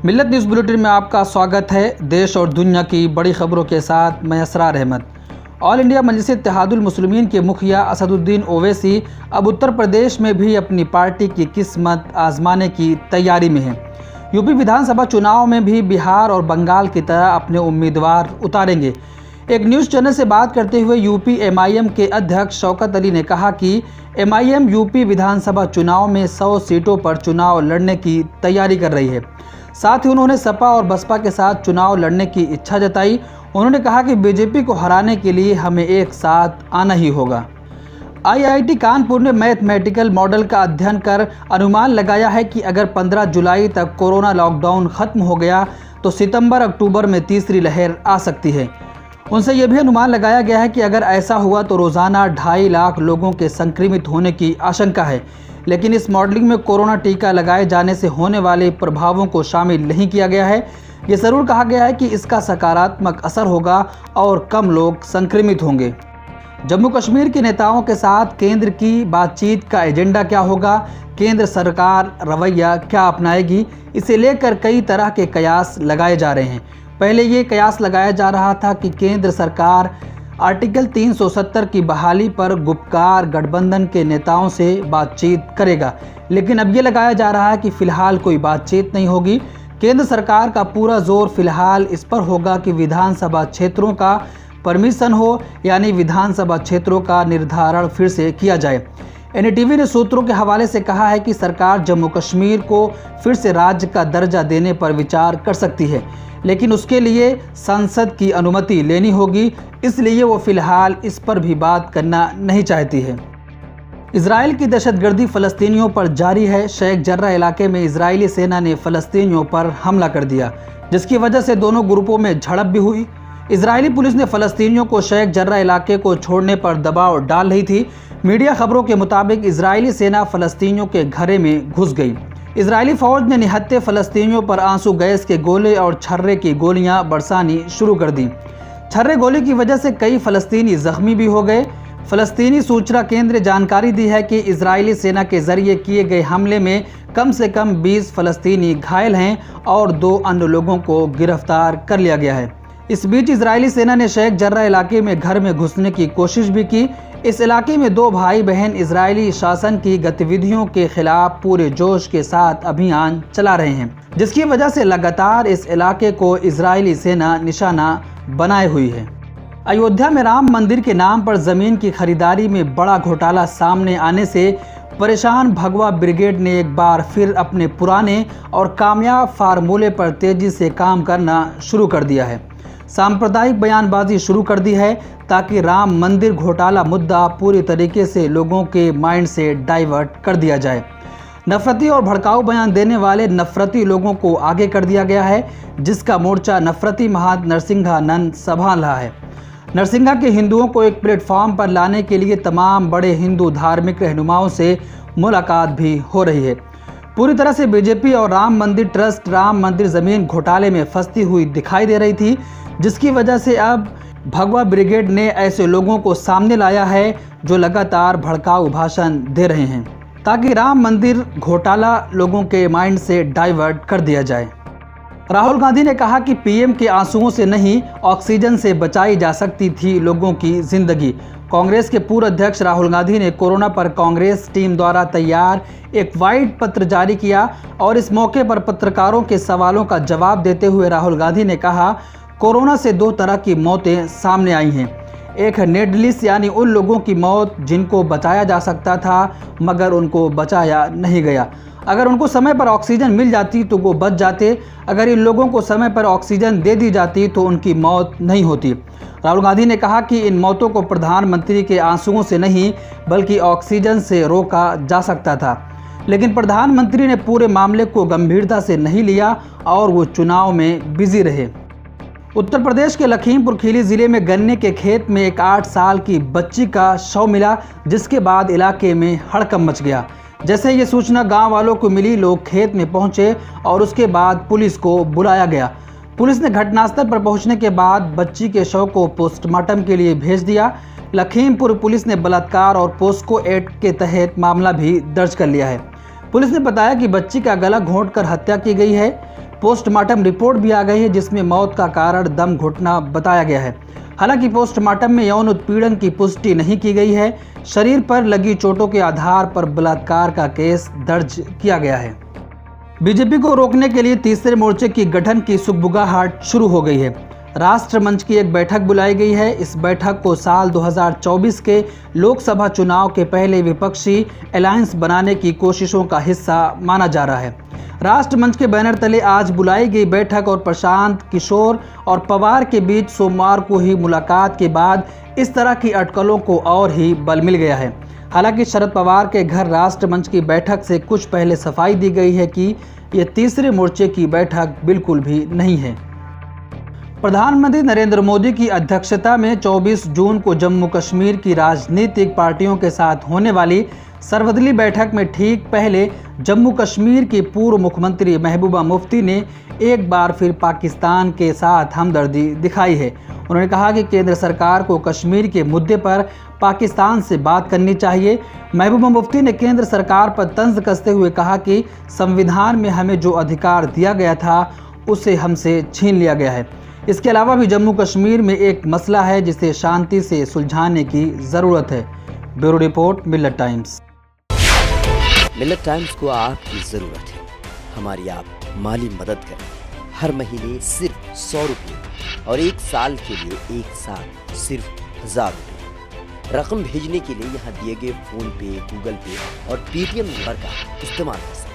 मिल्लत news bulletin में आपका स्वागत है। देश और दुनिया की बड़ी खबरों के साथ मैं असरार अहमद। ऑल इंडिया मजलिस इत्तेहादुल मुस्लिमीन के मुखिया असदुद्दीन ओवैसी अब उत्तर प्रदेश में भी अपनी पार्टी की किस्मत आजमाने की तैयारी में हैं। यूपी विधानसभा चुनाव में भी बिहार और बंगाल की तरह अपने उम्मीदवार उतारेंगे। एक न्यूज़ चैनल से बात करते हुए यूपी एमआईएम के अध्यक्ष शौकत अली ने कहा कि एमआईएम यूपी विधानसभा चुनाव में 100 सीटों पर चुनाव लड़ने की तैयारी कर रही है। साथ ही उन्होंने सपा और बसपा के साथ चुनाव लड़ने की इच्छा जताई। उन्होंने कहा कि बीजेपी को हराने के लिए हमें एक साथ आना ही होगा। आईआईटी कानपुर ने मैथमेटिकल मॉडल का अध्ययन कर अनुमान लगाया है कि अगर 15 जुलाई तक कोरोना लॉकडाउन खत्म हो गया तो सितंबर अक्टूबर में तीसरी लहर आ सकती है। उनसे यह भी अनुमान लगाया गया है कि अगर ऐसा हुआ तो रोज़ाना 2.5 लाख लोगों के संक्रमित होने की आशंका है। लेकिन इस मॉडलिंग में कोरोना टीका लगाए जाने से होने वाले प्रभावों को शामिल नहीं किया गया है। ये ज़रूर कहा गया है कि इसका सकारात्मक असर होगा और कम लोग संक्रमित होंगे। जम्मू कश्मीर के नेताओं के साथ केंद्र की बातचीत का एजेंडा क्या होगा, केंद्र सरकार रवैया क्या अपनाएगी, इसे लेकर कई तरह के कयास लगाए जा रहे हैं। पहले ये कयास लगाया जा रहा था कि केंद्र सरकार आर्टिकल 370 की बहाली पर गुपकार गठबंधन के नेताओं से बातचीत करेगा, लेकिन अब ये लगाया जा रहा है कि फ़िलहाल कोई बातचीत नहीं होगी। केंद्र सरकार का पूरा जोर फिलहाल इस पर होगा कि विधानसभा क्षेत्रों का परमिशन हो, यानी विधानसभा क्षेत्रों का निर्धारण फिर से किया जाए। एनडीटीवी ने सूत्रों के हवाले से कहा है कि सरकार जम्मू कश्मीर को फिर से राज्य का दर्जा देने पर विचार कर सकती है, लेकिन उसके लिए संसद की अनुमति लेनी होगी, इसलिए वो फिलहाल इस पर भी बात करना नहीं चाहती है। इजराइल की दहशतगर्दी फ़लस्तीनियों पर जारी है। शेख जर्रा इलाके में इजरायली सेना ने फ़लस्तीनियों पर हमला कर दिया, जिसकी वजह से दोनों ग्रुपों में झड़प भी हुई। इजरायली पुलिस ने फ़लस्तीनियों को शेख जर्रा इलाके को छोड़ने पर दबाव डाल रही थी। मीडिया खबरों के मुताबिक इजरायली सेना फ़लस्तीनियों के घरे में घुस गई। इजरायली फ़ौज ने निहत्थे फ़लस्तीनियों पर आंसू गैस के गोले और छर्रे की गोलियां बरसानी शुरू कर दी। छर्रे गोली की वजह से कई फ़लस्तीनी ज़ख्मी भी हो गए। फ़लस्तीनी सूचना केंद्र ने जानकारी दी है कि इजरायली सेना के ज़रिए किए गए हमले में कम से कम 20 फ़लस्तीनी घायल हैं और 2 अन्य लोगों को गिरफ्तार कर लिया गया है। इस बीच इजरायली सेना ने शेख जर्रा इलाके में घर में घुसने की कोशिश भी की। इस इलाके में 2 भाई बहन इजरायली शासन की गतिविधियों के खिलाफ पूरे जोश के साथ अभियान चला रहे हैं, जिसकी वजह से लगातार इस इलाके को इजरायली सेना निशाना बनाए हुई है। अयोध्या में राम मंदिर के नाम पर ज़मीन की खरीदारी में बड़ा घोटाला सामने आने से परेशान भगवा ब्रिगेड ने एक बार फिर अपने पुराने और कामयाब फार्मूले पर तेजी से काम करना शुरू कर दिया है। सांप्रदायिक बयानबाजी शुरू कर दी है ताकि राम मंदिर घोटाला मुद्दा पूरी तरीके से लोगों के माइंड से डाइवर्ट कर दिया जाए। नफरती और भड़काऊ बयान देने वाले नफरती लोगों को आगे कर दिया गया है, जिसका मोर्चा नफरती महंत नरसिंहानंद संभाल रहा है। नरसिंहा के हिंदुओं को एक प्लेटफॉर्म पर लाने के लिए तमाम बड़े हिंदू धार्मिक रहनुमाओं से मुलाकात भी हो रही है। पूरी तरह से बीजेपी और राम मंदिर ट्रस्ट राम मंदिर ज़मीन घोटाले में फंसती हुई दिखाई दे रही थी, जिसकी वजह से अब भगवा ब्रिगेड ने ऐसे लोगों को सामने लाया है जो लगातार भड़काऊ भाषण दे रहे हैं, ताकि राम मंदिर घोटाला लोगों के माइंड से डाइवर्ट कर दिया जाए। राहुल गांधी ने कहा कि पीएम के आंसुओं से नहीं, ऑक्सीजन से बचाई जा सकती थी लोगों की जिंदगी। कांग्रेस के पूर्व अध्यक्ष राहुल गांधी ने कोरोना पर कांग्रेस टीम द्वारा तैयार एक वाइट पत्र जारी किया और इस मौके पर पत्रकारों के सवालों का जवाब देते हुए राहुल गांधी ने कहा, कोरोना से 2 तरह की मौतें सामने आई हैं। एक है नेडलिस, यानी उन लोगों की मौत जिनको बचाया जा सकता था मगर उनको बचाया नहीं गया। अगर उनको समय पर ऑक्सीजन मिल जाती तो वो बच जाते। अगर इन लोगों को समय पर ऑक्सीजन दे दी जाती तो उनकी मौत नहीं होती। राहुल गांधी ने कहा कि इन मौतों को प्रधानमंत्री के आंसुओं से नहीं बल्कि ऑक्सीजन से रोका जा सकता था, लेकिन प्रधानमंत्री ने पूरे मामले को गंभीरता से नहीं लिया और वो चुनाव में बिजी रहे। उत्तर प्रदेश के लखीमपुर खीरी जिले में गन्ने के खेत में एक 8 साल की बच्ची का शव मिला, जिसके बाद इलाके में हड़कंप मच गया। जैसे ये सूचना गांव वालों को मिली, लोग खेत में पहुंचे और उसके बाद पुलिस को बुलाया गया। पुलिस ने घटनास्थल पर पहुंचने के बाद बच्ची के शव को पोस्टमार्टम के लिए भेज दिया। लखीमपुर पुलिस ने बलात्कार और पोस्को एक्ट के तहत मामला भी दर्ज कर लिया है। पुलिस ने बताया कि बच्ची का गला घोंटकर हत्या की गई है। पोस्टमार्टम रिपोर्ट भी आ गई है जिसमें मौत का कारण दम घुटना बताया गया है। हालांकि पोस्टमार्टम में यौन उत्पीड़न की पुष्टि नहीं की गई है। शरीर पर लगी चोटों के आधार पर बलात्कार का केस दर्ज किया गया है। बीजेपी को रोकने के लिए तीसरे मोर्चे की गठन की सुगबुगाहट शुरू हो गई है। राष्ट्र मंच की एक बैठक बुलाई गई है। इस बैठक को साल 2024 के लोकसभा चुनाव के पहले विपक्षी अलायंस बनाने की कोशिशों का हिस्सा माना जा रहा है। राष्ट्र मंच के बैनर तले आज बुलाई गई बैठक और प्रशांत किशोर और पवार के बीच सोमवार को ही मुलाकात के बाद इस तरह की अटकलों को और ही बल मिल गया है। हालांकि शरद पवार के घर राष्ट्र मंच की बैठक से कुछ पहले सफाई दी गई है कि ये तीसरे मोर्चे की बैठक बिल्कुल भी नहीं है। प्रधानमंत्री नरेंद्र मोदी की अध्यक्षता में 24 जून को जम्मू कश्मीर की राजनीतिक पार्टियों के साथ होने वाली सर्वदलीय बैठक में ठीक पहले जम्मू कश्मीर की पूर्व मुख्यमंत्री महबूबा मुफ्ती ने एक बार फिर पाकिस्तान के साथ हमदर्दी दिखाई है। उन्होंने कहा कि केंद्र सरकार को कश्मीर के मुद्दे पर पाकिस्तान से बात करनी चाहिए। महबूबा मुफ्ती ने केंद्र सरकार पर तंज कसते हुए कहा कि संविधान में हमें जो अधिकार दिया गया था उसे हमसे छीन लिया गया है। इसके अलावा भी जम्मू कश्मीर में एक मसला है जिसे शांति से सुलझाने की ज़रूरत है। ब्यूरो रिपोर्ट, मिल्लत टाइम्स। मिल्लत टाइम्स को आपकी ज़रूरत है। हमारी आप माली मदद करें। हर महीने सिर्फ 100 रुपये और 1 साल के लिए एक साथ सिर्फ 1000 रुपये। रकम भेजने के लिए यहाँ दिए गए फ़ोन पे, गूगल पे और पेटीएम नंबर का इस्तेमाल कर सकते हैं।